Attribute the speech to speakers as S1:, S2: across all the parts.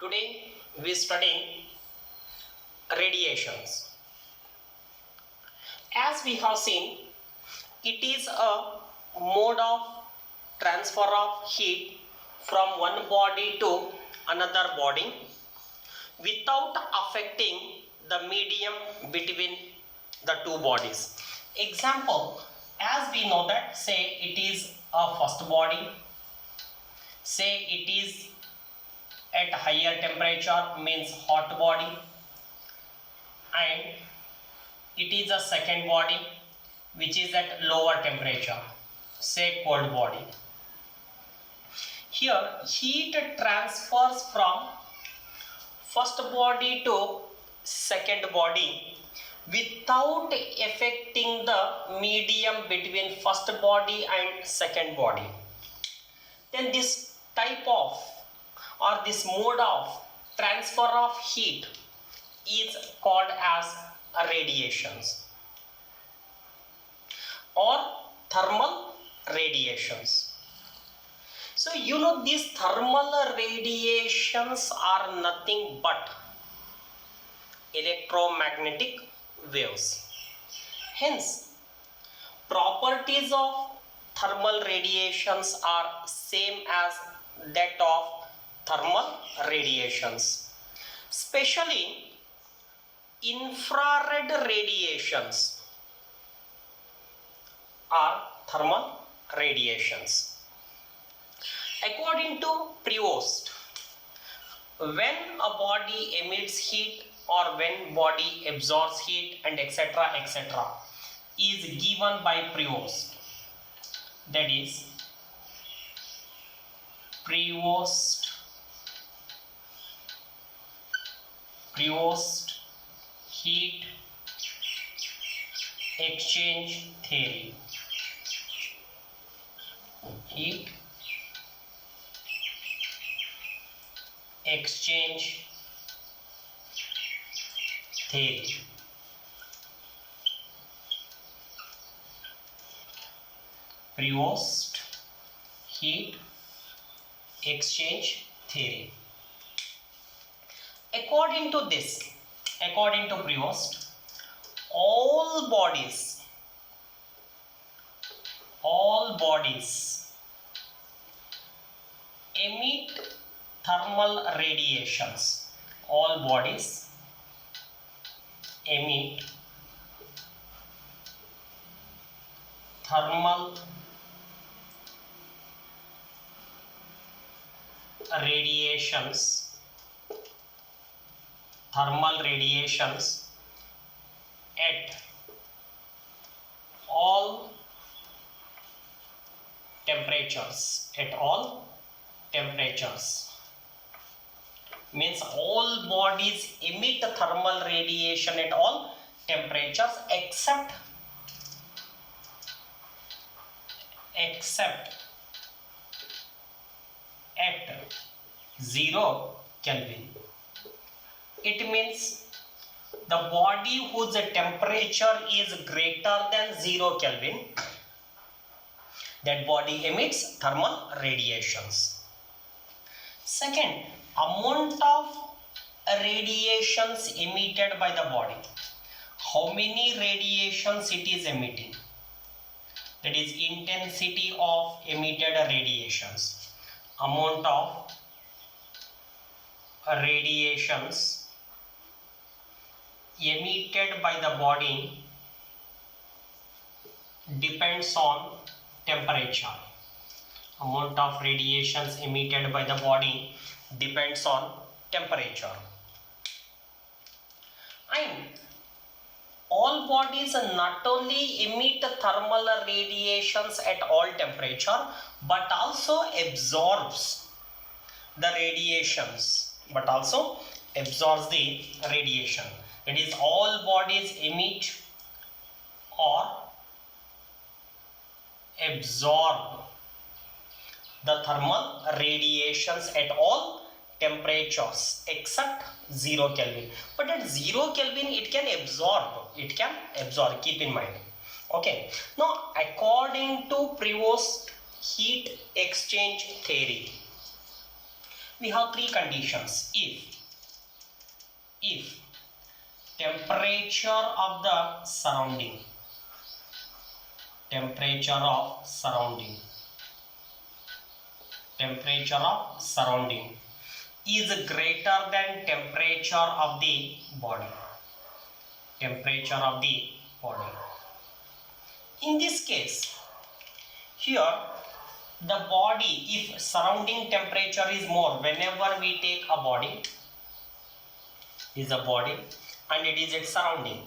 S1: Today we study radiations. As we have seen, it is a mode of transfer of heat from one body to another body without affecting the medium between the two bodies. Example, as we know that, say it is a first body, say it is at higher temperature, means hot body, and it is a second body which is at lower temperature, say cold body. Here heat transfers from first body to second body without affecting the medium between first body and second body. Then this type of or this mode of transfer of heat is called as radiations or thermal radiations. So you know, these thermal radiations are nothing but electromagnetic waves. Hence, properties of thermal radiations are same as that of thermal radiations. Especially infrared radiations are thermal radiations. According to Prevost, when a body emits heat or when body absorbs heat and etc. is given by Prevost. That is Prevost heat exchange theory. Heat exchange theory. Prevost heat exchange theory. According to Prevost, all bodies emit thermal radiations. All bodies emit thermal radiations at all temperatures. Means all bodies emit thermal radiation at all temperatures except at 0 Kelvin. It means the body whose temperature is greater than 0 Kelvin, that body emits thermal radiations. Second, amount of radiations emitted by the body. How many radiations it is emitting? That is intensity of emitted radiations. Amount of radiations emitted by the body depends on temperature. Amount of radiations emitted by the body depends on temperature. And all bodies not only emit thermal radiations at all temperature but also absorbs the radiations. It is all bodies emit or absorb the thermal radiations at all temperatures except 0 Kelvin. But at 0 Kelvin it can absorb, keep in mind. Okay. Now according to Prevost heat exchange theory, we have three conditions. If temperature of the surrounding is greater than temperature of the body. In this case, here the body, if surrounding temperature is more, whenever we take a body, is a body and it is its surrounding.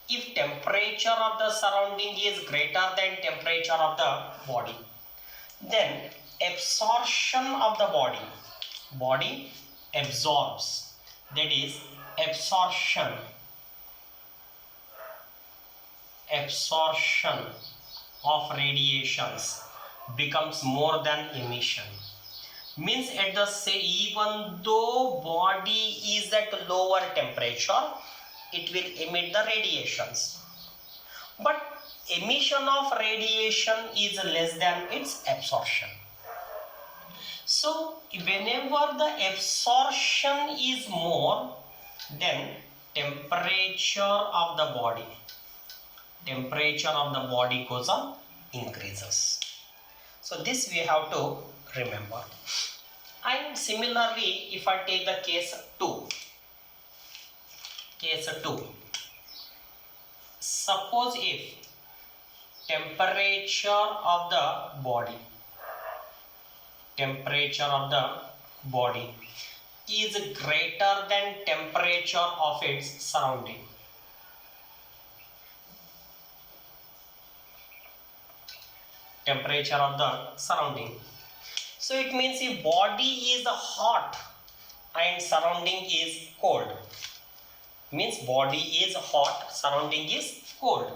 S1: If temperature of the surrounding is greater than temperature of the body, then absorption of the body absorbs, that is absorption of radiations becomes more than emission. Means at the same, even though body is at lower temperature, it will emit the radiations, but emission of radiation is less than its absorption. So whenever the absorption is more, then temperature of the body goes on, increases. So this we have to remember. And similarly, if I take the case 2, suppose if temperature of the body is greater than temperature of its surrounding. So it means if body is hot and surrounding is cold, means body is hot, surrounding is cold,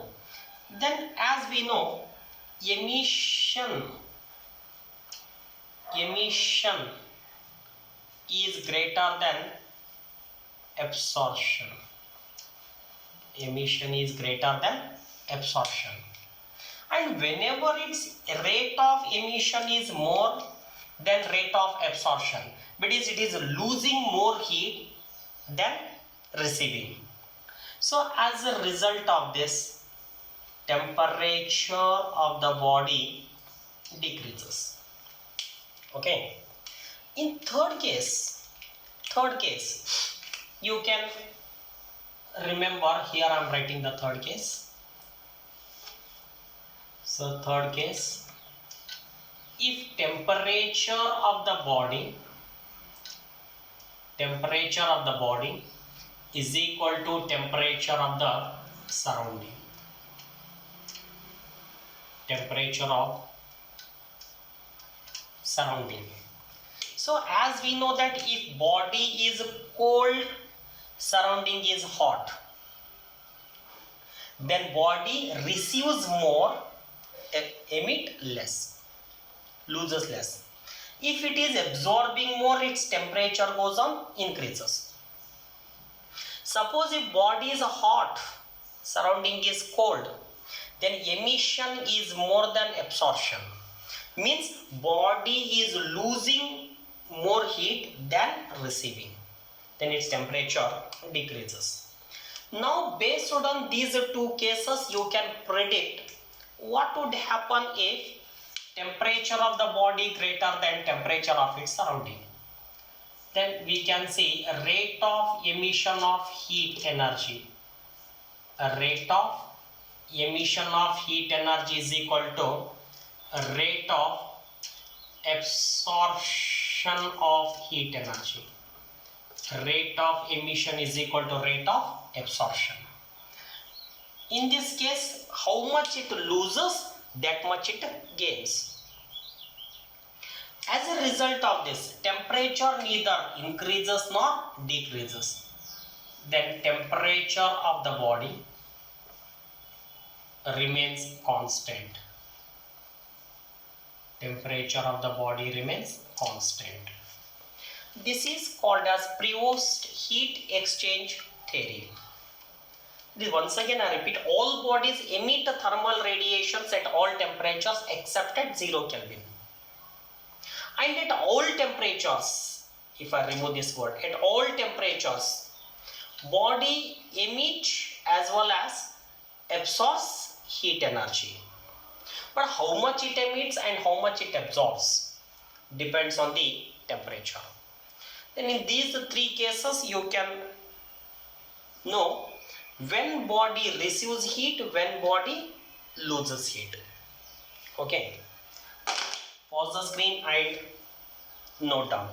S1: then as we know, emission is greater than absorption. And whenever its rate of emission is more than rate of absorption, because it is losing more heat than receiving. So as a result of this, temperature of the body decreases. Okay. In third case, you can remember, here I am writing the third case. So third case, if temperature of the body is equal to temperature of the surrounding, So as we know that if body is cold, surrounding is hot, then body receives more, emit less, loses less. If it is absorbing more, its temperature goes on, increases. Suppose if body is hot, surrounding is cold, then emission is more than absorption. Means body is losing more heat than receiving, then its temperature decreases. Now based on these two cases, you can predict what would happen if temperature of the body greater than temperature of its surrounding. Then we can see a rate of emission of heat energy. A rate of emission of heat energy is equal to a rate of absorption of heat energy. Rate of emission is equal to rate of absorption. In this case, how much it loses, that much it gains. As a result of this, temperature neither increases nor decreases. Then temperature of the body remains constant. Temperature of the body remains constant. This is called as Prevost's heat exchange theory. Once again I repeat, all bodies emit thermal radiations at all temperatures except at 0 Kelvin. And at all temperatures, if I remove this word, at all temperatures, body emit as well as absorbs heat energy. But how much it emits and how much it absorbs depends on the temperature. Then in these three cases you can know when body receives heat, when body loses heat. Okay, pause the screen and note down.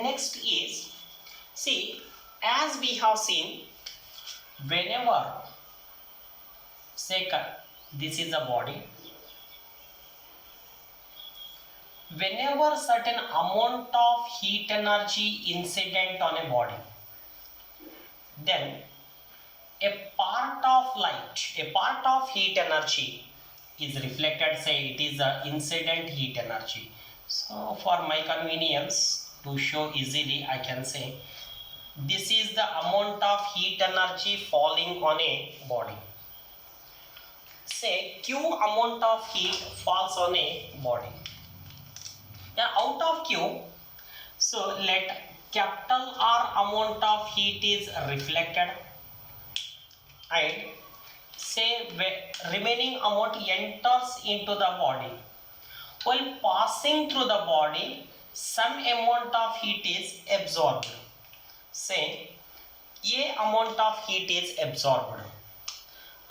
S1: Next is, see, as we have seen, whenever, say this is a body, whenever certain amount of heat energy incident on a body, then a part of light, a part of heat energy is reflected, say it is a incident heat energy. So for my convenience, to show easily, I can say this is the amount of heat energy falling on a body. Say Q amount of heat falls on a body. Now out of Q, so let capital R amount of heat is reflected, and say remaining amount enters into the body. While passing through the body, some amount of heat is absorbed. Say A amount of heat is absorbed.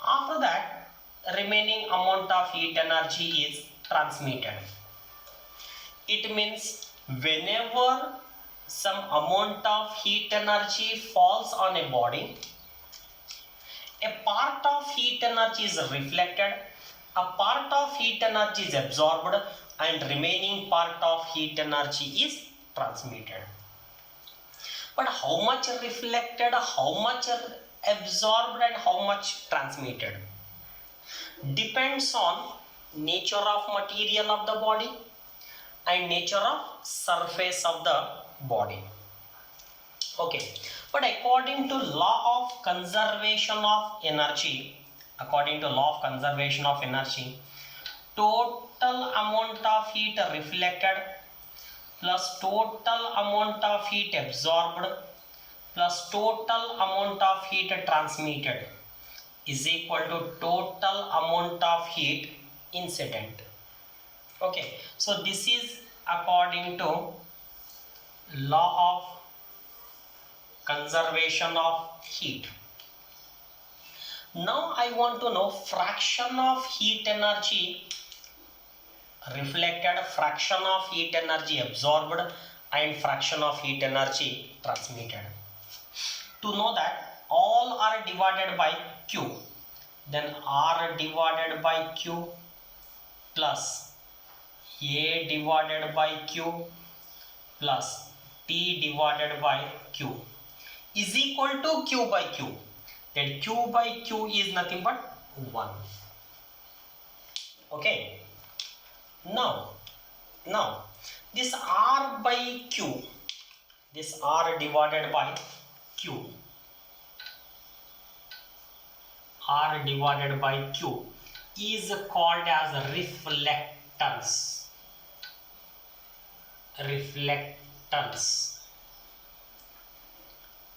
S1: After that, remaining amount of heat energy is transmitted. It means whenever some amount of heat energy falls on a body, a part of heat energy is reflected, a part of heat energy is absorbed, and remaining part of heat energy is transmitted. But how much reflected, how much absorbed, and how much transmitted depends on nature of material of the body and nature of surface of the body. Okay, but according to law of conservation of energy, total amount of heat reflected plus total amount of heat absorbed plus total amount of heat transmitted is equal to total amount of heat incident. Okay, so this is according to law of conservation of heat. Now I want to know fraction of heat energy reflected, fraction of heat energy absorbed, and fraction of heat energy transmitted. To know that, all are divided by Q. Then R divided by Q plus A divided by Q plus T divided by Q is equal to Q by Q. Then Q by Q is nothing but 1. Okay. Now this R by Q, this R divided by Q, R divided by Q is called as reflectance. Reflectance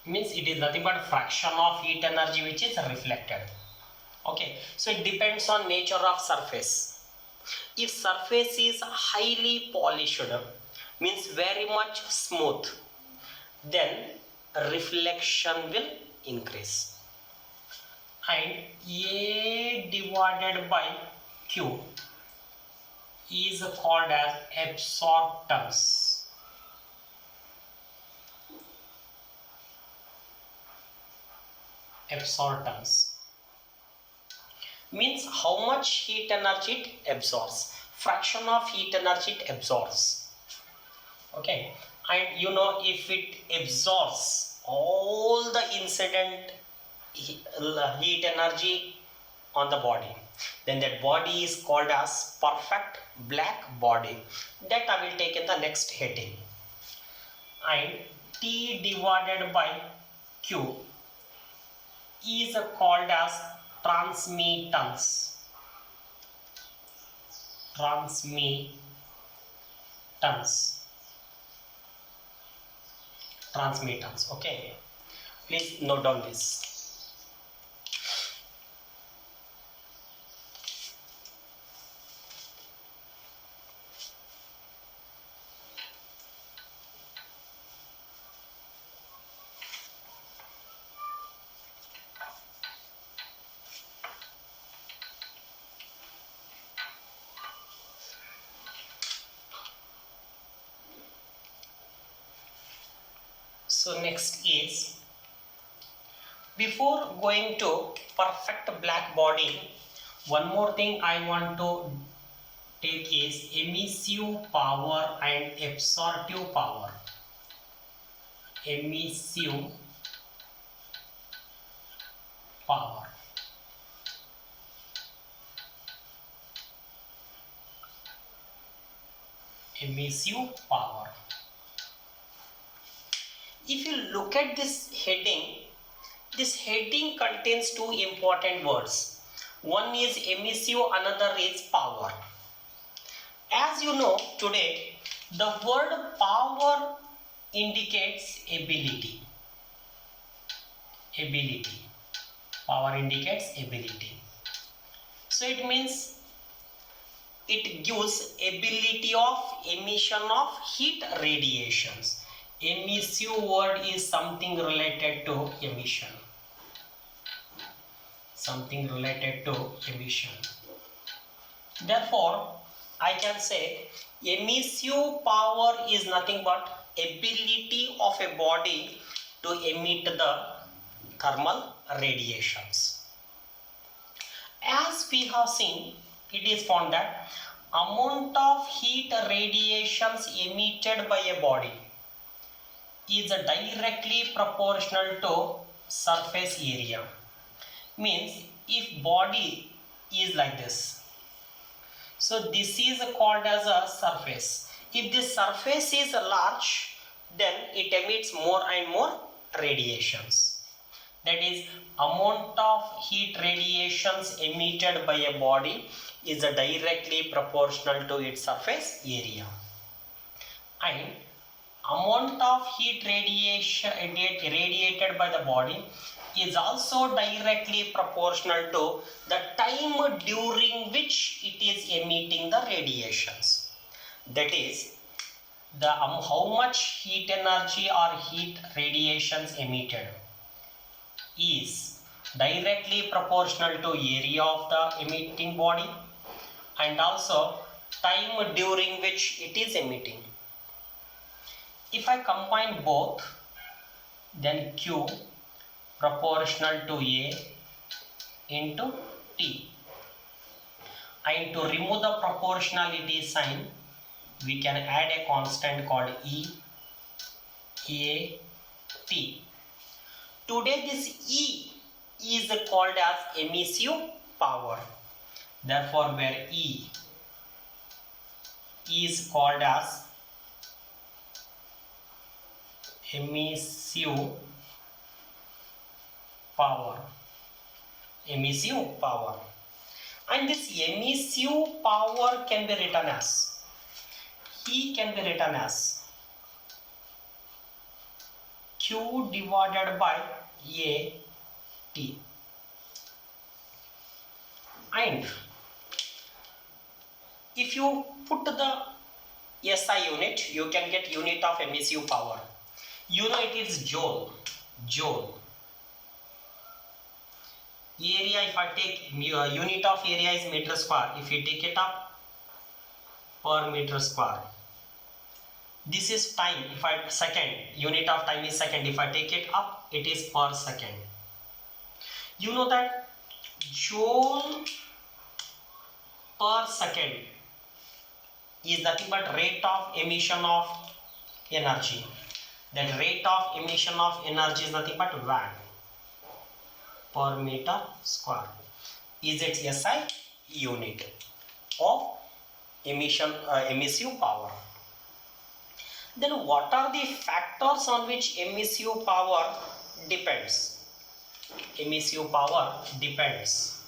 S1: means it is nothing but fraction of heat energy which is reflected. Okay, so it depends on nature of surface. If surface is highly polished, means very much smooth, then reflection will increase. And A divided by Q is called as absorptance. Absorptance means how much heat energy it absorbs, fraction of heat energy it absorbs. Okay, and you know, if it absorbs all the incident heat energy on the body, then that body is called as perfect black body. That I will take in the next heading. And T divided by Q is called as transmittance. Transmittance. Okay, please note down this. So next is, before going to perfect black body, one more thing I want to take is emissive power and absorptive power. Emissive power. Emissive power. If you look at this heading contains two important words. One is emissive, another is power. As you know, today the word power indicates ability. Power indicates ability. So it means it gives ability of emission of heat radiations. Emissive word is something related to emission. Therefore, I can say emissive power is nothing but ability of a body to emit the thermal radiations. As we have seen, it is found that amount of heat radiations emitted by a body is directly proportional to surface area. Means if body is like this, so this is called as a surface. If this surface is large, then it emits more and more radiations. That is, amount of heat radiations emitted by a body is directly proportional to its surface area. And amount of heat radiated by the body is also directly proportional to the time during which it is emitting the radiations. That is, the how much heat energy or heat radiations emitted is directly proportional to area of the emitting body and also time during which it is emitting. If I combine both, then Q proportional to A into T. And to remove the proportionality sign, we can add a constant called E, A, T. Today this E is called as emissive power. Therefore, where E is called as emissive power. And this emissive power can be written as, E can be written as Q divided by A T. And if you put the SI unit, you can get unit of emissive power. You know it is joule. Area, if I take unit of area is meter square. If you take it up per meter square. This is time. If I second, unit of time is second. If I take it up, it is per second. You know that joule per second is nothing but rate of emission of energy. That rate of emission of energy is nothing but watt per meter square. is its SI unit of emissive power. Then what are the factors on which emissive power depends? Emissive power depends.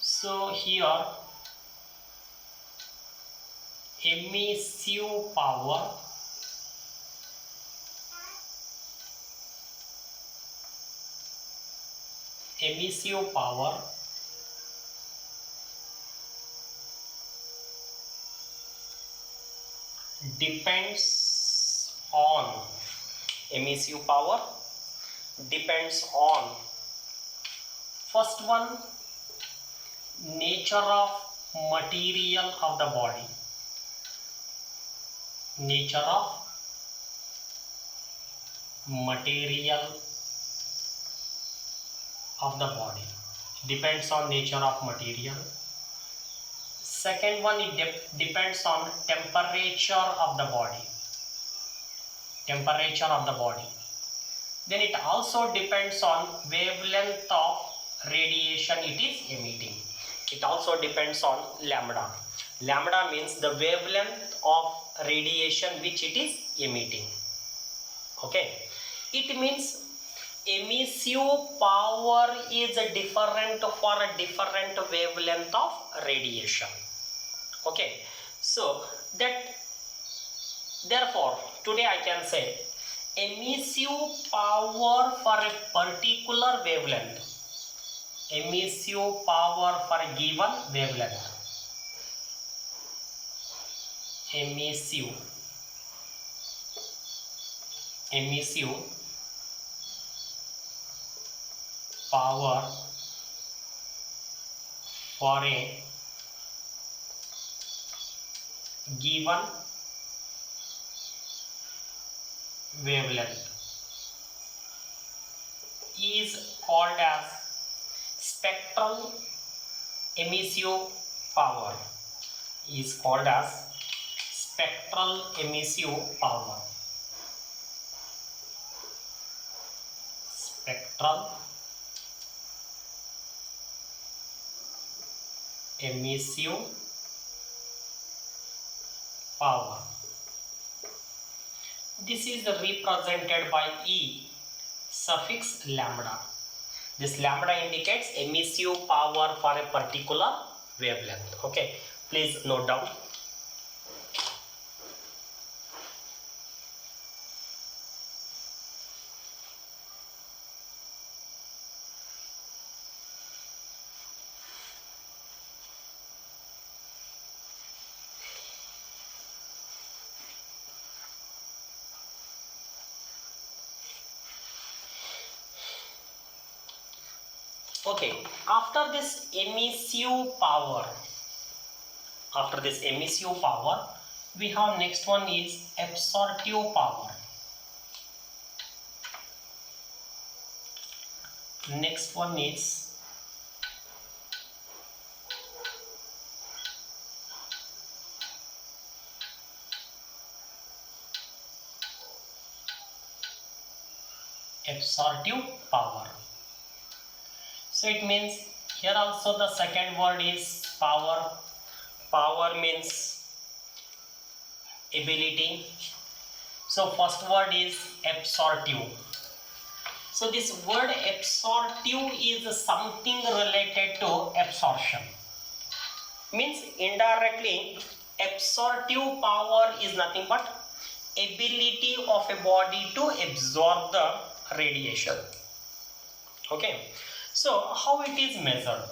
S1: So here emissive power depends on emissive power depends on first one, nature of material of the body. Nature of material of the body depends on nature of material. Second one, it depends on temperature of the body. Temperature of the body. Then it also depends on wavelength of radiation it is emitting. It also depends on lambda. Lambda means the wavelength of radiation which it is emitting. Okay. It means emissive power is different for a different wavelength of radiation. Okay. So that therefore today I can say emissive power for a particular wavelength. Emissive power for a given wavelength. Emissive power for a given wavelength is called as spectral emissive power. Is called as spectral emissive power. Spectral emissive power. This is represented by E suffix lambda. This lambda indicates emissive power for a particular wavelength. Okay, please note down. Okay, after this emissive power, we have next one is absorptive power. Next one is absorptive power. So it means here also the second word is power. Power means ability. So first word is absorptive. So this word absorptive is something related to absorption. Means indirectly absorptive power is nothing but ability of a body to absorb the radiation. Okay. So how it is measured?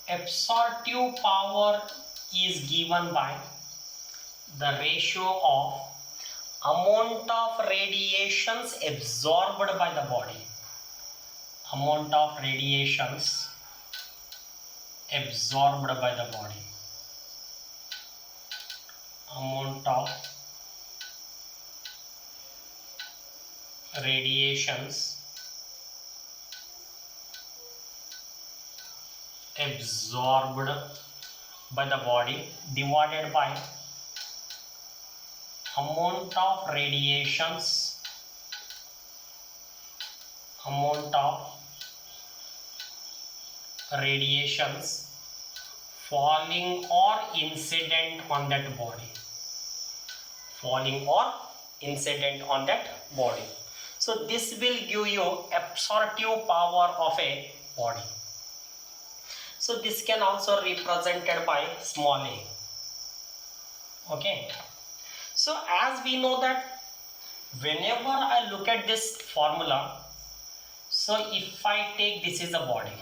S1: Absorptive power is given by the ratio of amount of radiations absorbed by the body. Amount of radiations absorbed by the body. Amount of radiations absorbed by the body divided by amount of radiations radiations falling or incident on that body, falling or incident on that body. So this will give you absorptive power of a body. So this can also represented by small a. Okay, so as we know that whenever I look at this formula, so if I take this is a body,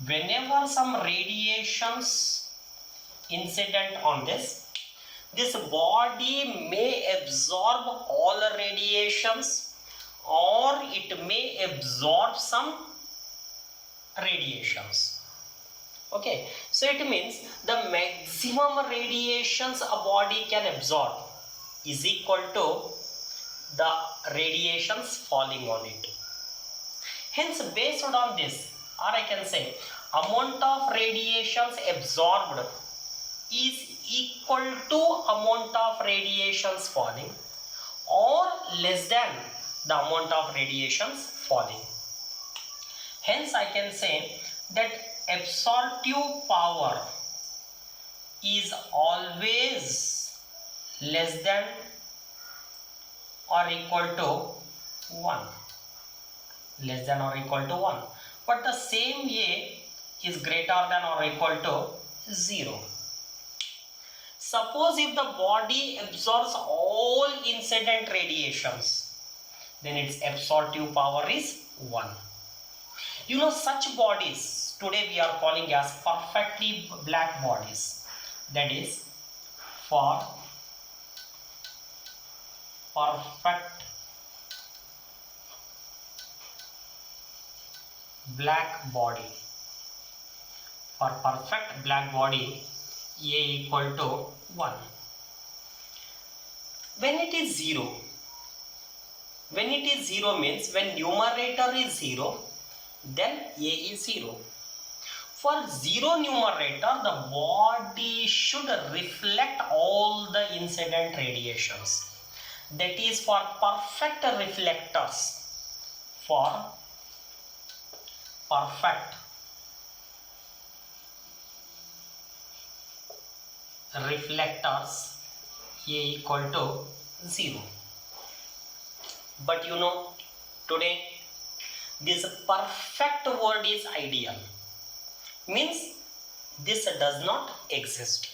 S1: whenever some radiations incident on this body may absorb all radiations or it may absorb some radiations. Okay, so it means the maximum radiations a body can absorb is equal to the radiations falling on it. Hence, based on this, or I can say amount of radiations absorbed is equal to amount of radiations falling or less than the amount of radiations falling. Hence, I can say that absorptive power is always less than or equal to 1. Less than or equal to 1. But the same A is greater than or equal to 0. Suppose if the body absorbs all incident radiations, then its absorptive power is 1. You know, such bodies today we are calling as perfectly black bodies. That is, for perfect black body. For perfect black body, A equal to 1. When it is 0, means when numerator is 0, then A is 0. For 0 numerator, the body should reflect all the incident radiations. That is for perfect reflectors. For perfect reflectors, A equal to 0. But you know, today this perfect word is ideal. Means this does not exist.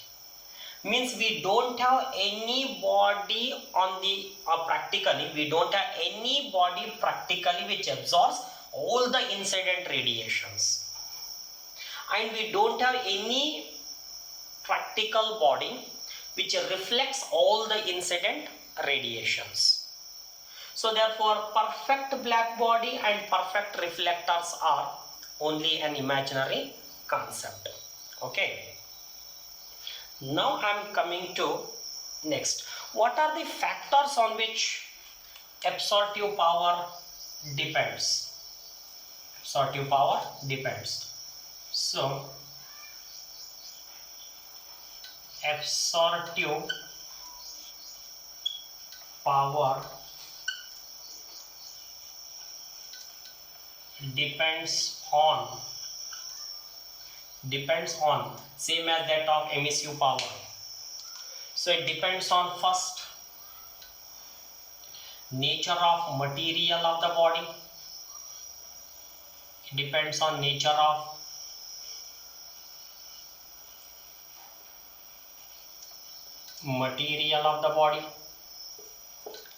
S1: Means we don't have any body on the practically we don't have any body practically which absorbs all the incident radiations, and we don't have any practical body which reflects all the incident radiations. So therefore perfect black body and perfect reflectors are only an imaginary concept. Okay, now I am coming to next. What are the factors on which absorptive power depends? Absorptive power depends. So absorptive power depends on same as that of emissive power. So it depends on first nature of material of the body. It depends on nature of material of the body.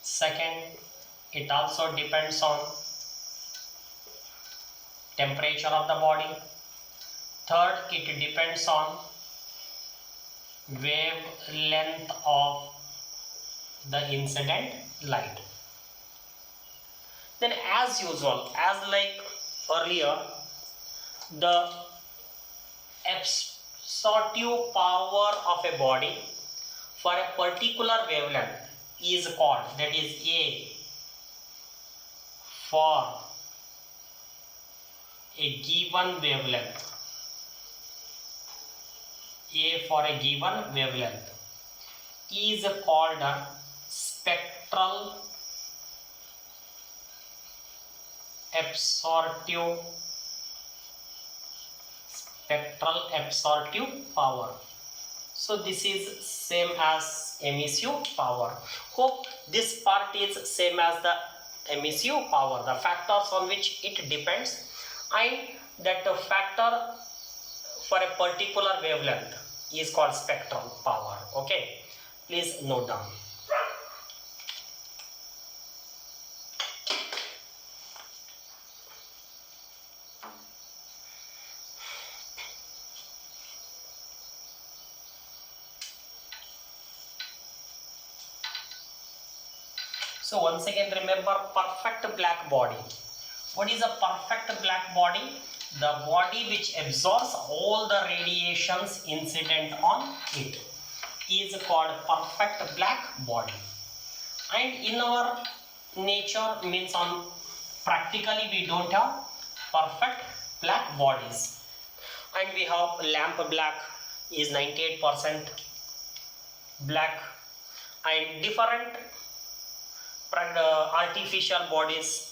S1: Second, it also depends on temperature of the body. Third, it depends on wavelength of the incident light. Then as usual, as like earlier, the absorptive power of a body for a particular wavelength is called, that is A for a given wavelength. A for a given wavelength is called a spectral absorptive spectral absorptive power. So this is same as emissive power. Hope this part is same as the emissive power, the factors on which it depends, and that factor for a particular wavelength is called spectral power. Okay, please note down. So once again, remember perfect black body. What is a perfect black body? The body which absorbs all the radiations incident on it is called perfect black body. And in our nature, means on practically we don't have perfect black bodies, and we have lamp black is 98% black, and different artificial bodies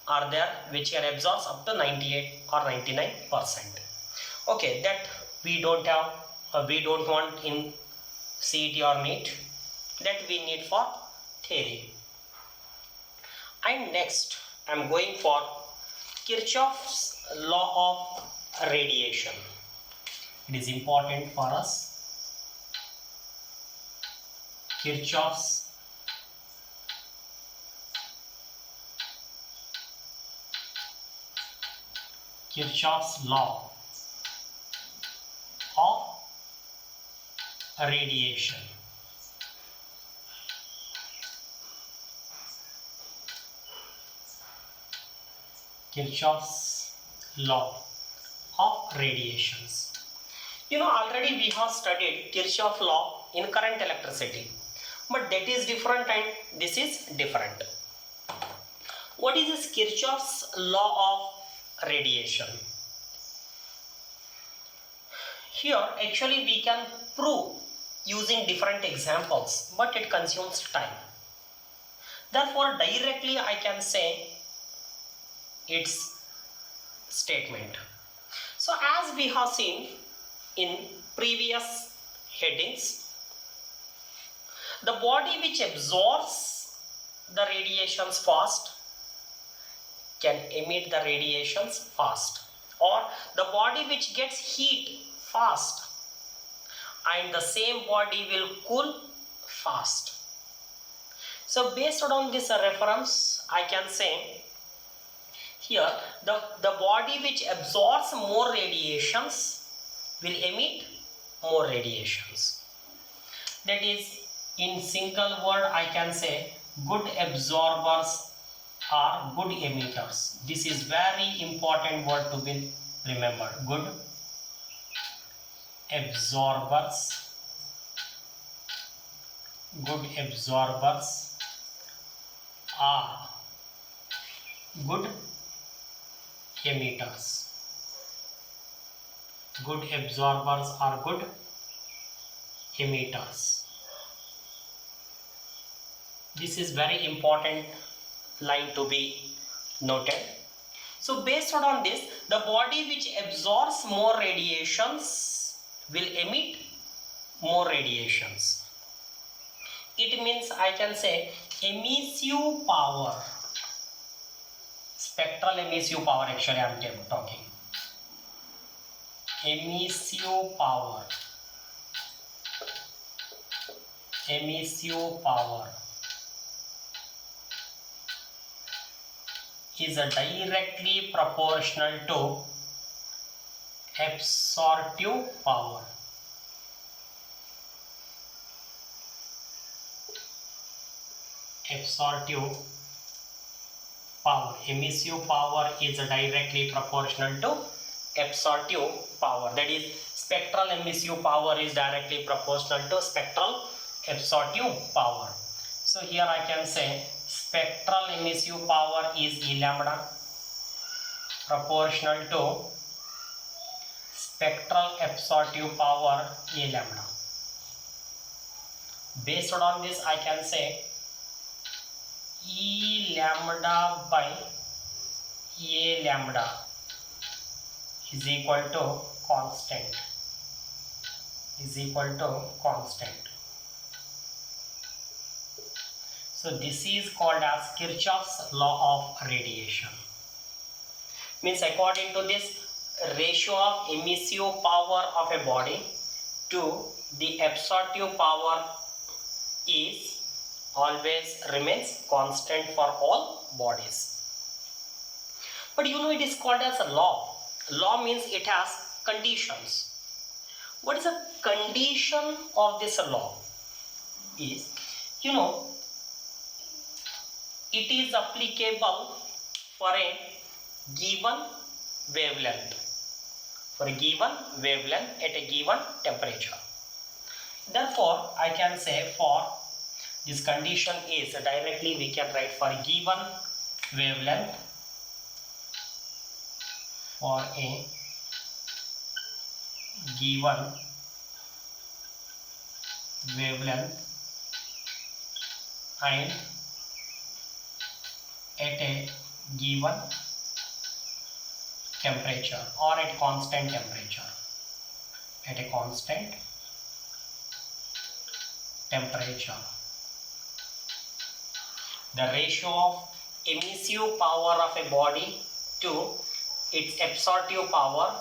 S1: are there which can absorb up to 98 or 99%. Okay, that we don't have, we don't want in CET or NEET, that we need for theory. And next I am going for Kirchhoff's law of radiation. It is important for us. Kirchhoff's law of radiation. Kirchhoff's law of radiations. You know, already we have studied Kirchhoff law in current electricity, but that is different and this is different. What is this Kirchhoff's law of radiation? Here actually we can prove using different examples, but it consumes time. Therefore directly I can say its statement. So as we have seen in previous headings, the body which absorbs the radiations fast can emit the radiations fast, or the body which gets heat fast and the same body will cool fast. So based on this reference I can say here the body which absorbs more radiations will emit more radiations. That is, in single word I can say good absorbers are good emitters. This is very important word to be remembered. Good absorbers are good emitters. Good absorbers are good emitters. This is very important line to be noted. So based on this, the body which absorbs more radiations will emit more radiations. It means I can say emissive power, spectral emissive power, actually I am talking. Emissive power is directly proportional to absorptive power. Emissive power is directly proportional to absorptive power. That is, spectral emissive power is directly proportional to spectral absorptive power. So here I can say spectral emissive power is E lambda proportional to spectral absorptive power A lambda. Based on this I can say E lambda by A lambda is equal to constant, is equal to constant. So this is called as Kirchhoff's law of radiation. Means according to this, ratio of emissive power of a body to the absorptive power is always remains constant for all bodies. But you know, it is called as a law. Law means it has conditions. What is the condition of this law? Is, you know, it is applicable for a given wavelength, for a given wavelength at a given temperature. Therefore, I can say for this condition is, directly we can write for a given wavelength, for a given wavelength and at a given temperature or at constant temperature, at a constant temperature, the ratio of emissive power of a body to its absorptive power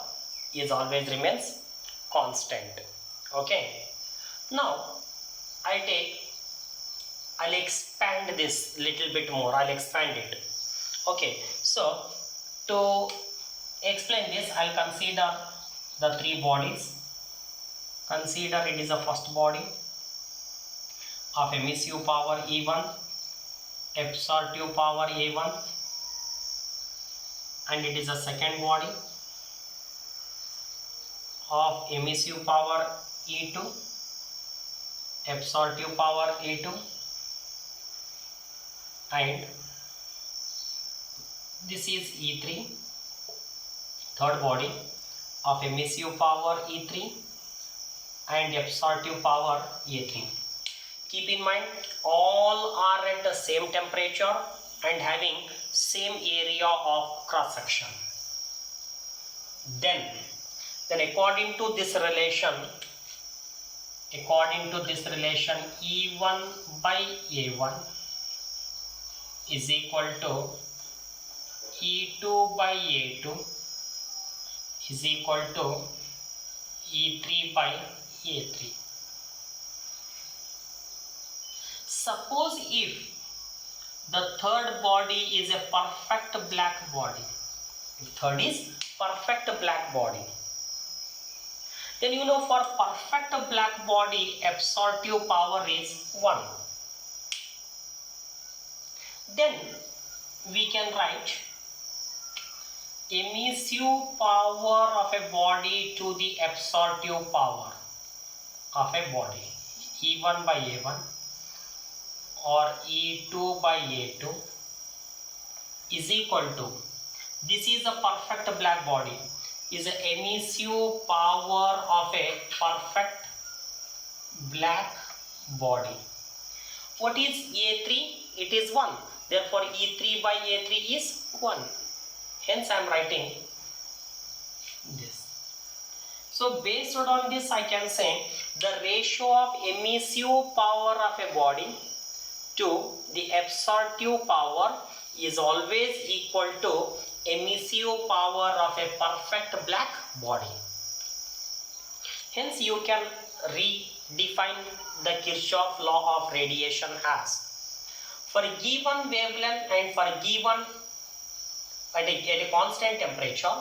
S1: is always remains constant. Okay, now I'll expand this little bit more. I'll expand it. Okay, so to explain this, I'll consider the three bodies. Consider it is the first body of emissive power E1, absorptive power A1, and it is the second body of emissive power E2, absorptive power A2, and this is E3, third body of emissive power E3 and absorptive power A3. Keep in mind, all are at the same temperature and having same area of cross section. Then according to this relation, E1 by A1 is equal to E2 by A2 is equal to E3 by A3. Suppose if the third body is a perfect black body, if third is perfect black body, then you know, for perfect black body absorptive power is 1. Then we can write emissive power of a body to the absorptive power of a body, E1 by A1 or E2 by A2 is equal to, this is a perfect black body, is the emissive power of a perfect black body. What is A3? It is 1. Therefore, E3 by A3 is 1. Hence, I am writing this. So, based on this, I can say the ratio of emissive power of a body to the absorptive power is always equal to emissive power of a perfect black body. Hence, you can redefine the Kirchhoff law of radiation as, for a given wavelength and for a given at a constant temperature,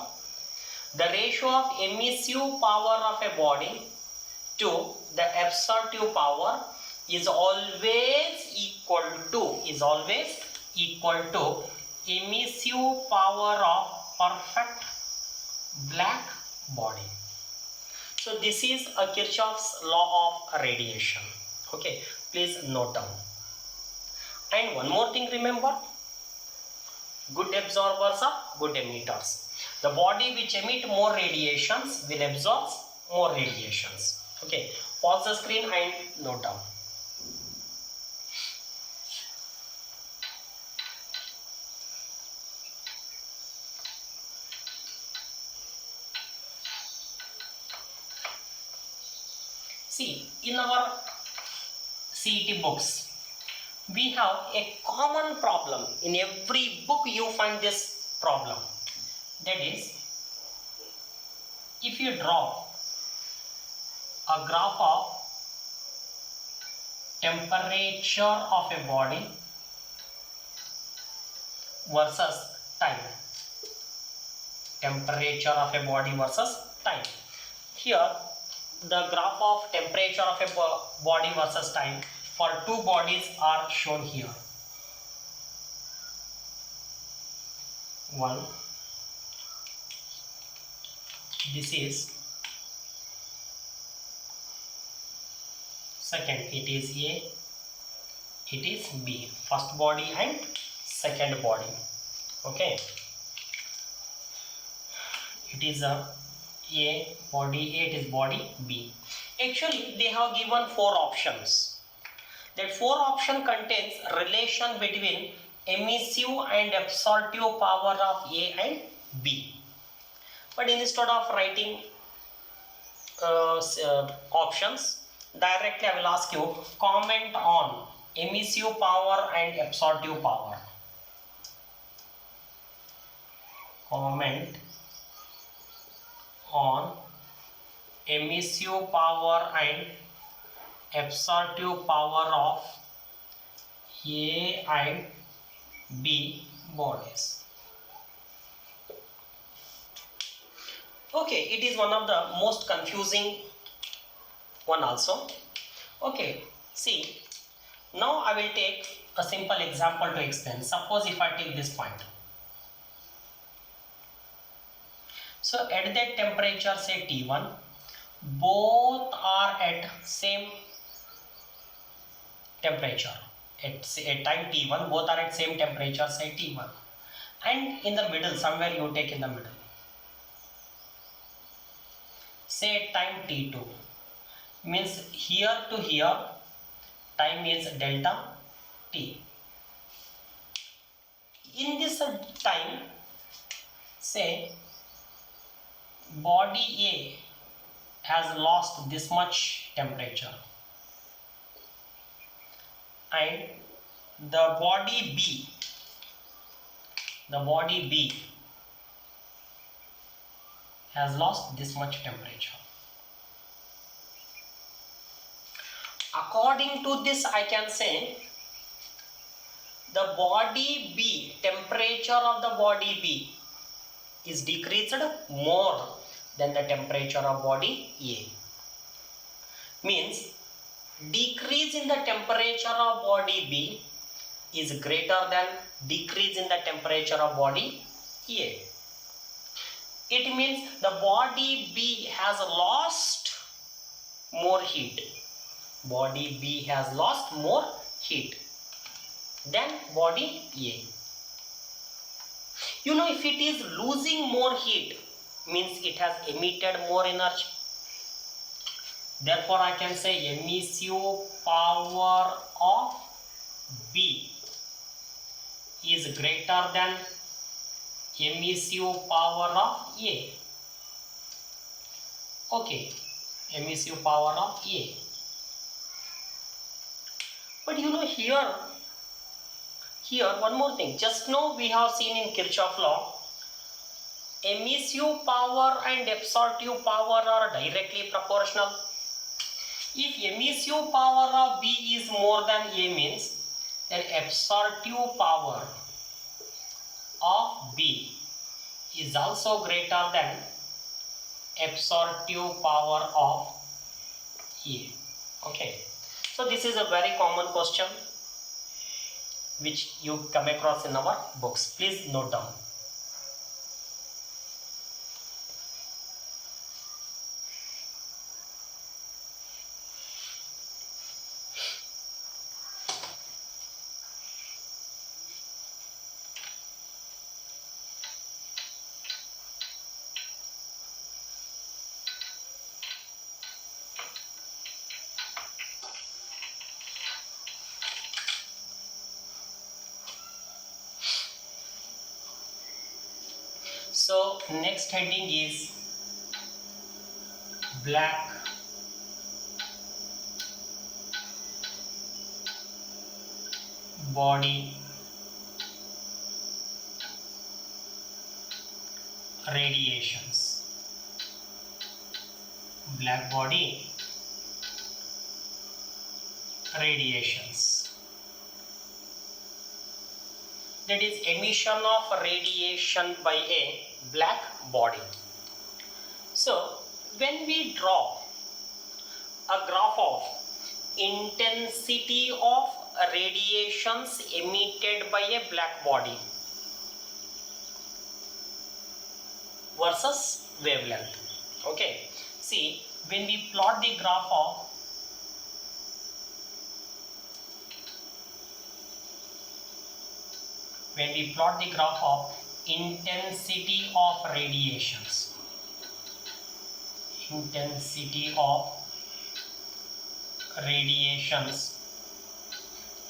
S1: the ratio of emissive power of a body to the absorptive power is always equal to emissive power of perfect black body. So this is a Kirchhoff's law of radiation. Okay, please note down. And one more thing, remember, good absorbers are good emitters. The body which emit more radiations will absorb more radiations. Okay, pause the screen and note down. See, in our CET books, we have a common problem. In every book you find this problem. That is, if you draw a graph of temperature of a body versus time. Temperature of a body versus time. Here, the graph of temperature of a body versus time for two bodies are shown here. One, this is second, it is A, it is B, first body and second body. Okay, it is a body A, it is body B. Actually, they have given four options. That four option contains relation between emissive and absorptive power of A and B. But instead of writing options, directly I will ask you comment on emissive power and absorptive power. Comment on emissive power and absorptive power of A and B bodies. Okay, it is one of the most confusing one also. Okay, see, now I will take a simple example to explain. Suppose if I take this point. So at that temperature, say T1, both are at same temperature. At time T1, both are at same temperature, say T1. And in the middle, somewhere you take in the middle. Say time T2. Means here to here, time is delta T. In this time, say body A has lost this much temperature and the body B has lost this much temperature. According to this, I can say the body B, temperature of the body B is decreased more than the temperature of body A. Means decrease in the temperature of body B is greater than decrease in the temperature of body A. It means the body B has lost more heat. Body B has lost more heat than body A. You know, if it is losing more heat, means it has emitted more energy. Therefore, I can say emissive power of B is greater than emissive power of A. Okay, emissive power of A. But you know, here one more thing. Just now we have seen in Kirchhoff law, emissive power and absorptive power are directly proportional. If emissive power of B is more than A means, then absorptive power of B is also greater than absorptive power of A. Okay. So this is a very common question which you come across in our books. Please note down. So next heading is black body radiations. Black body radiations. That is emission of radiation by a black body. So when we draw a graph of intensity of radiations emitted by a black body versus wavelength. Okay, see, when we plot the graph of intensity of radiations,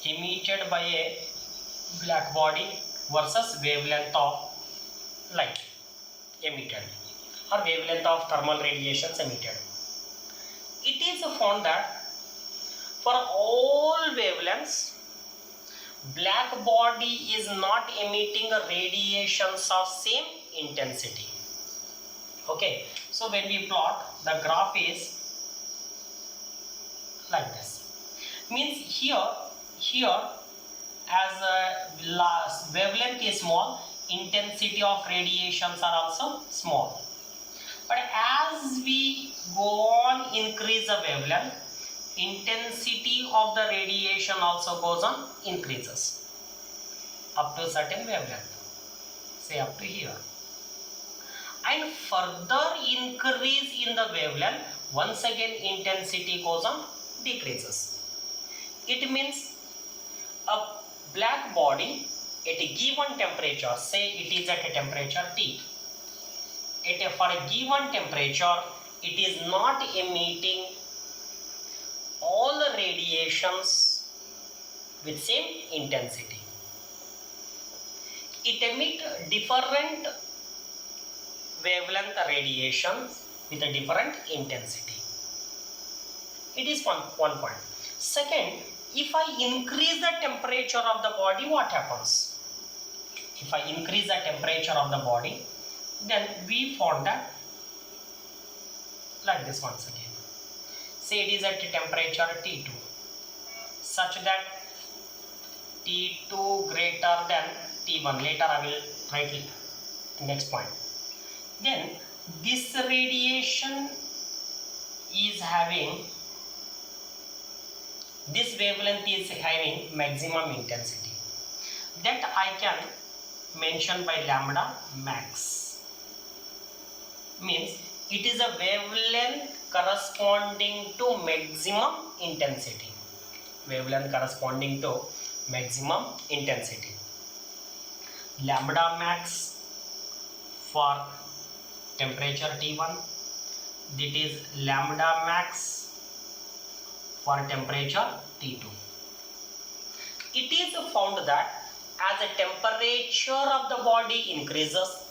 S1: emitted by a black body versus wavelength of light emitted or wavelength of thermal radiations emitted. It is found that for all wavelengths, black body is not emitting radiations of same intensity. Okay, so when we plot, the graph is like this. Means here as wavelength is small, intensity of radiations are also small. But as we go on increase the wavelength, intensity of the radiation also goes on increases up to a certain wavelength, say up to here. And further increase in the wavelength, once again intensity goes on decreases. It means a black body at a given temperature, say it is at a temperature T, for a given temperature it is not emitting all the radiations with same intensity. It emits different wavelength radiations with a different intensity. It is one point. Second, if I increase the temperature of the body, what happens? If I increase the temperature of the body, then we found that like this once again. Say it is at a temperature T2, such that T2 greater than T1. Later I will write it next point. Then this radiation is having, this wavelength is having maximum intensity. That I can mention by lambda max. Means it is a wavelength corresponding to maximum intensity. Wavelength corresponding to maximum intensity. Lambda max for temperature T1, that is lambda max for temperature T2. It is found that as the temperature of the body increases,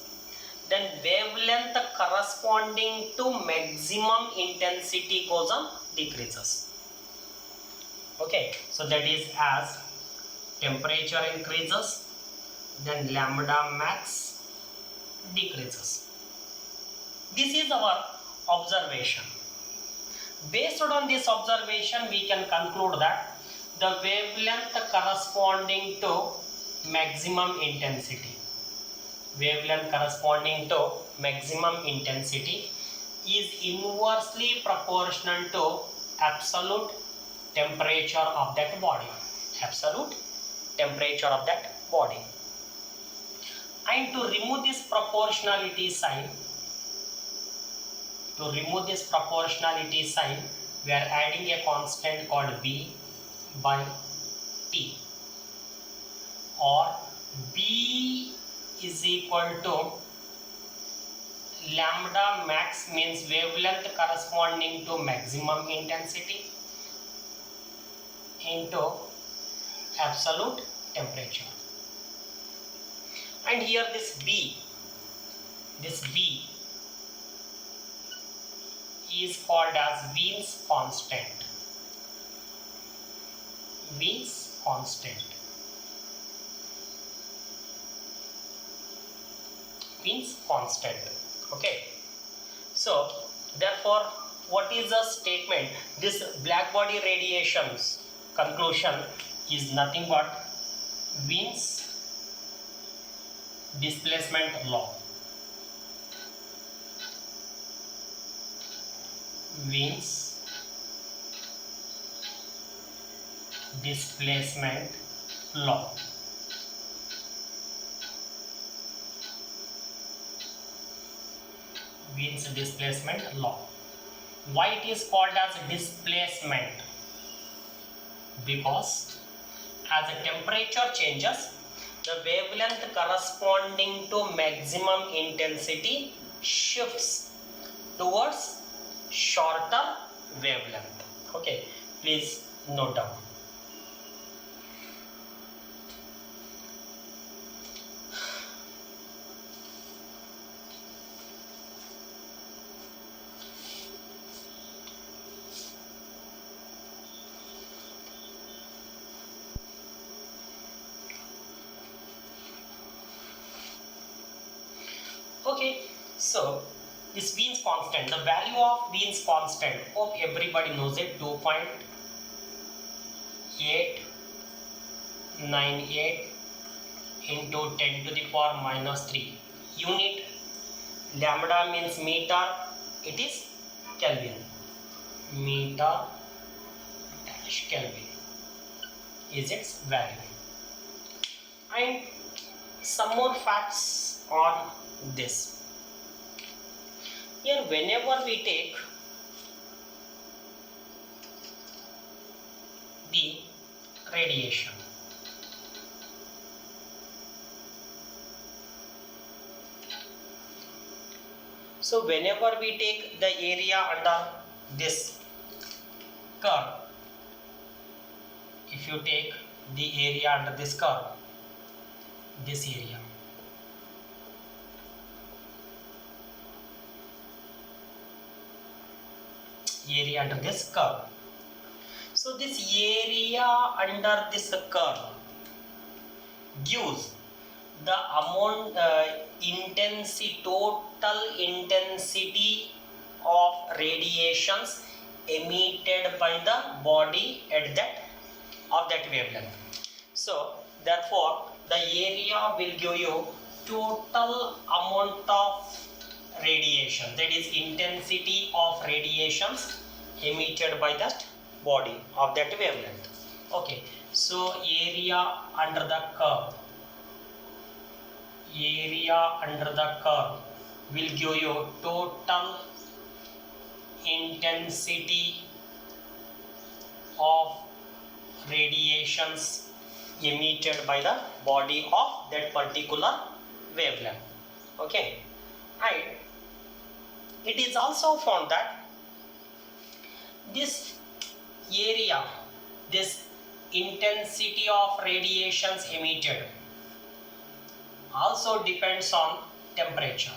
S1: then wavelength corresponding to maximum intensity goes on decreases. Okay, so that is as temperature increases, then lambda max decreases. This is our observation. Based on this observation, we can conclude that the wavelength corresponding to maximum intensity, is inversely proportional to absolute temperature of that body. And to remove this proportionality sign, we are adding a constant called V by T, or B is equal to lambda max, means wavelength corresponding to maximum intensity, into absolute temperature. And here this B is called as Wien's constant. means constant. Okay, so therefore what is the statement? This black body radiations conclusion is nothing but Wien's displacement law. Wien's displacement law. Wien's displacement law. Why it is called as displacement? Because as the temperature changes, the wavelength corresponding to maximum intensity shifts towards shorter wavelength. Okay, please note down. Okay, so this Wien's constant, the value of Wien's constant, hope everybody knows it, 2.898 into 10 to the power minus 3 unit. Lambda means meter, it is Kelvin. Meter dash Kelvin is its value. And some more facts on this. Here whenever we take the radiation, so whenever we take the area under this curve, if you take the area under this curve, this area, under this curve. So this area under this curve gives the amount total intensity of radiations emitted by the body at that wavelength. So therefore the area will give you total amount of radiation, that is intensity of radiations emitted by that body of that wavelength. Okay, so area under the curve will give you total intensity of radiations emitted by the body of that particular wavelength. Okay, and it is also found that this area, this intensity of radiations emitted also depends on temperature.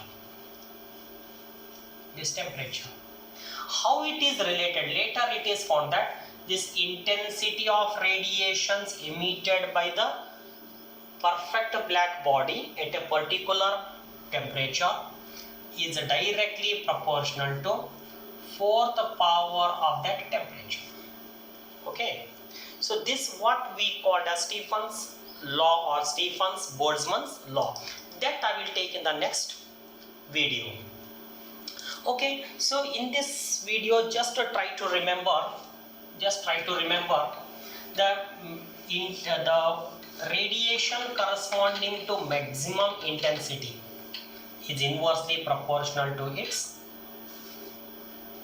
S1: This temperature, how it is related, later it is found that this intensity of radiations emitted by the perfect black body at a particular temperature is directly proportional to fourth power of that temperature. Okay, so this what we call as Stephen's law or Stephen's Boltzmann's law, that I will take in the next video. Okay, so in this video just try to remember the radiation corresponding to maximum intensity is inversely proportional to its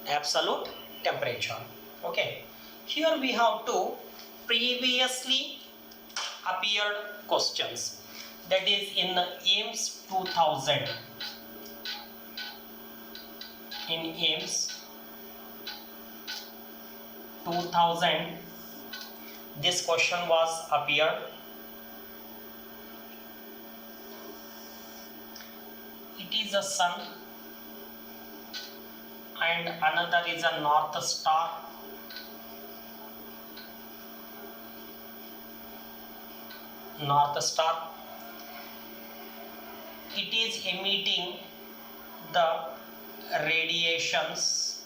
S1: absolute temperature. Okay, here we have two previously appeared questions, that is in AIMS 2000. In AIMS 2000 this question was appeared. It is a sun and another is a North Star. it is emitting the radiations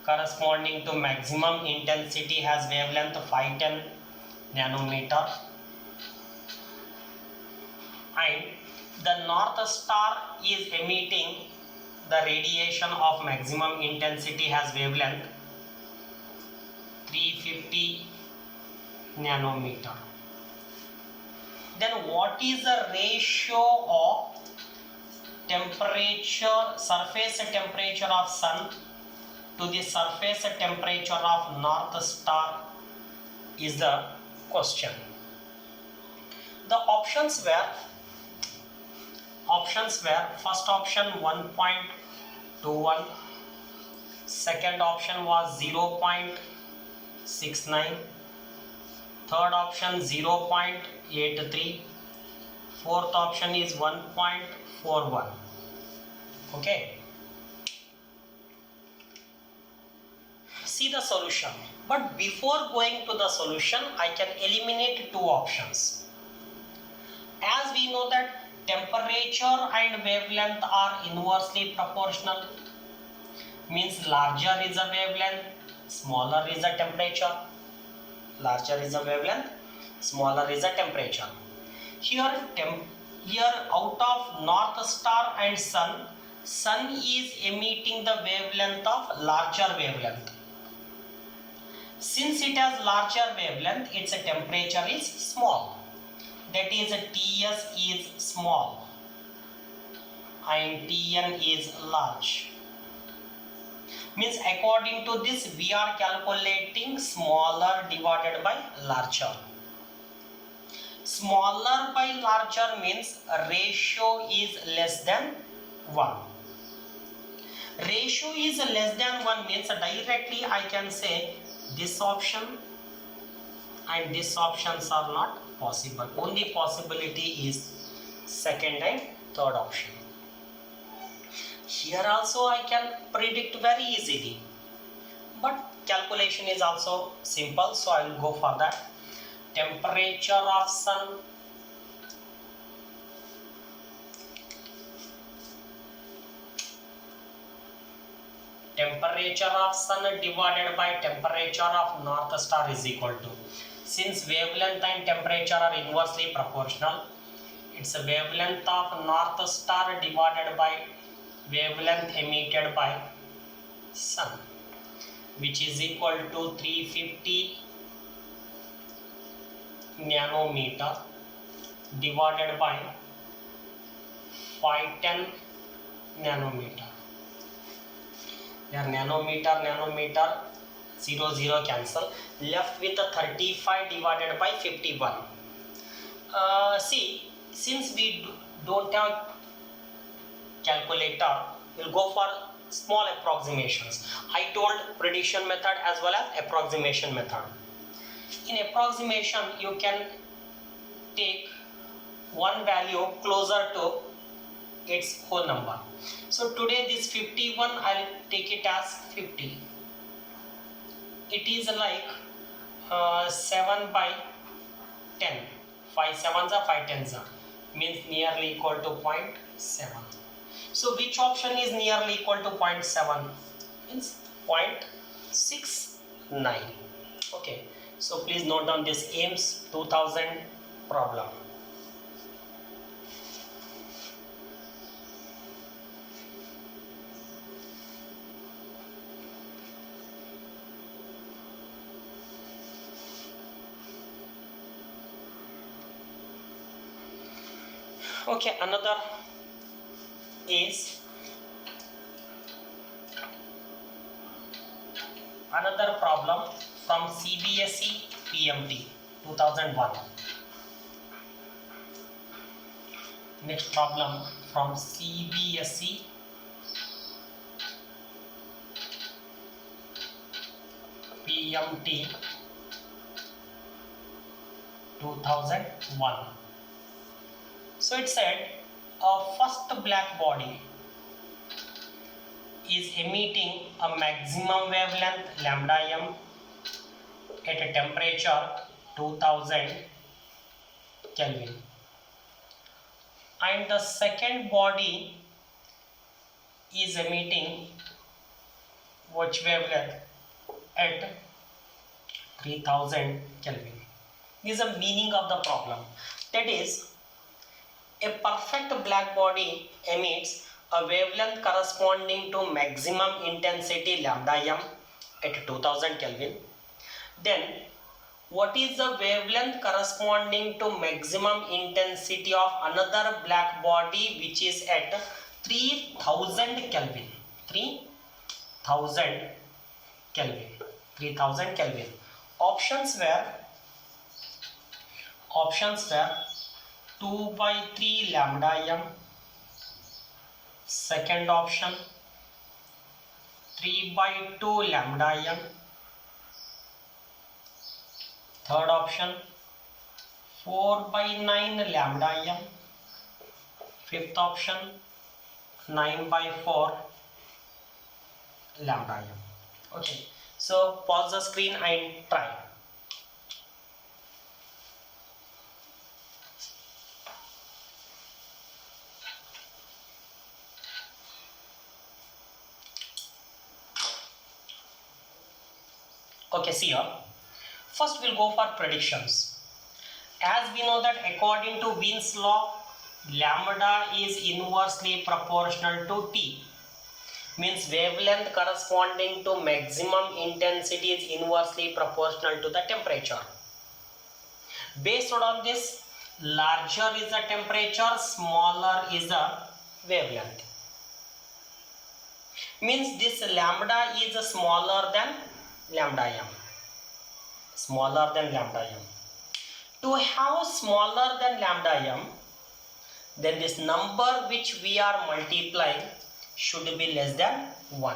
S1: corresponding to maximum intensity has wavelength 510 nanometer, and the North Star is emitting the radiation of maximum intensity has wavelength 350 nanometer. Then what is the ratio of temperature, surface temperature of Sun to the surface temperature of North Star is the question. The options were first option 1.21, second option was 0.69, third option 0.83, fourth option is 1.41. Okay, see the solution, but before going to the solution I can eliminate two options. As we know that temperature and wavelength are inversely proportional, means larger is a wavelength, smaller is a temperature. Larger is a wavelength, smaller is a temperature. Here out of North Star and Sun is emitting the wavelength of larger wavelength. Since it has larger wavelength, its temperature is small. That is, Ts is small and Tn is large. Means according to this we are calculating smaller divided by larger. Smaller by larger means ratio is less than 1. Ratio is less than 1 means directly I can say this option and this options are not possible. Only possibility is second and third option. Here also I can predict very easily, but calculation is also simple, so I will go for that. Temperature of Sun divided by temperature of North Star is equal to, since wavelength and temperature are inversely proportional, it's a wavelength of North Star divided by wavelength emitted by Sun, which is equal to 350 nanometer divided by 510 nanometer. Here nanometer 0 cancel, left with the 35 divided by 51. See, since we don't have calculator, we'll go for small approximations. I told prediction method as well as approximation method. In approximation you can take one value closer to its whole number. So today this 51 I'll take it as 50. It is like 7 by 10. 5 7s are 5 10s are, means nearly equal to 0.7. So which option is nearly equal to 0.7? Means 0.69. Okay, so please note down this AIMS 2000 problem. Okay, another is another problem from CBSE PMT 2001. Next problem from CBSE PMT 2001. So it said a first black body is emitting a maximum wavelength lambda m at a temperature 2000 Kelvin, and the second body is emitting which wavelength at 3000 Kelvin. This is the meaning of the problem. That is, a perfect black body emits a wavelength corresponding to maximum intensity lambda m at 2000 Kelvin. Then, what is the wavelength corresponding to maximum intensity of another black body which is at 3000 Kelvin? 3000 Kelvin. 3000 Kelvin. Options were 2 by 3 lambda m. Second option 3 by 2 lambda m. Third option 4 by 9 lambda m. Fifth option 9 by 4 lambda m. Okay, so pause the screen and try. Okay, see here. First we'll go for predictions. As we know that according to Wien's law, lambda is inversely proportional to T. Means wavelength corresponding to maximum intensity is inversely proportional to the temperature. Based on this, larger is the temperature, smaller is the wavelength. Means this lambda is smaller than lambda m. Smaller than lambda m. To have smaller than lambda m, then this number which we are multiplying should be less than 1.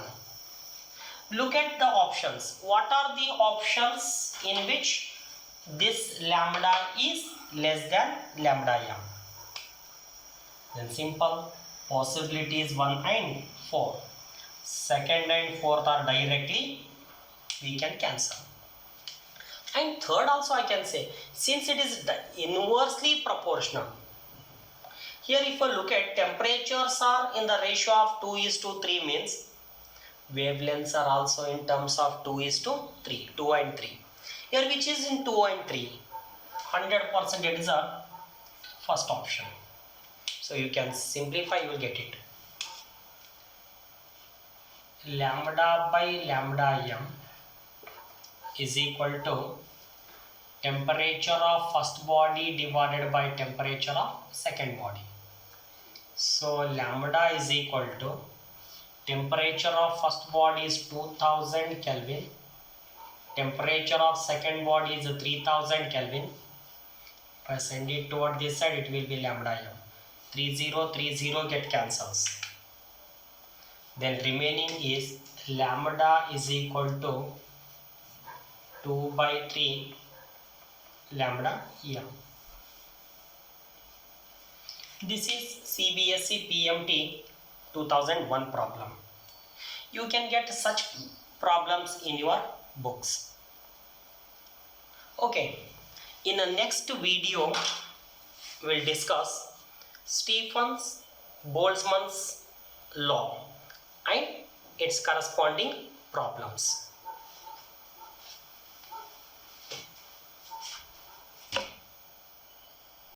S1: Look at the options. What are the options in which this lambda is less than lambda m? Then simple. Possibilities 1 and 4. Second and fourth are directly we can cancel. And third also I can say, since it is inversely proportional. Here if you look at temperatures are in the ratio of 2:3 means wavelengths are also in terms of 2:3, 2 and 3. Here which is in 2 and 3, 100% it is a first option. So you can simplify, you will get it. Lambda by lambda m is equal to temperature of first body divided by temperature of second body. So lambda is equal to temperature of first body is 2000 Kelvin, temperature of second body is 3000 Kelvin. If I send it toward this side, it will be lambda m. 30 get cancels. Then remaining is lambda is equal to 2 by 3 lambda m. This is CBSE PMT 2001 problem. You can get such problems in your books. Okay, in the next video we'll discuss Stephen's Boltzmann's law and its corresponding problems.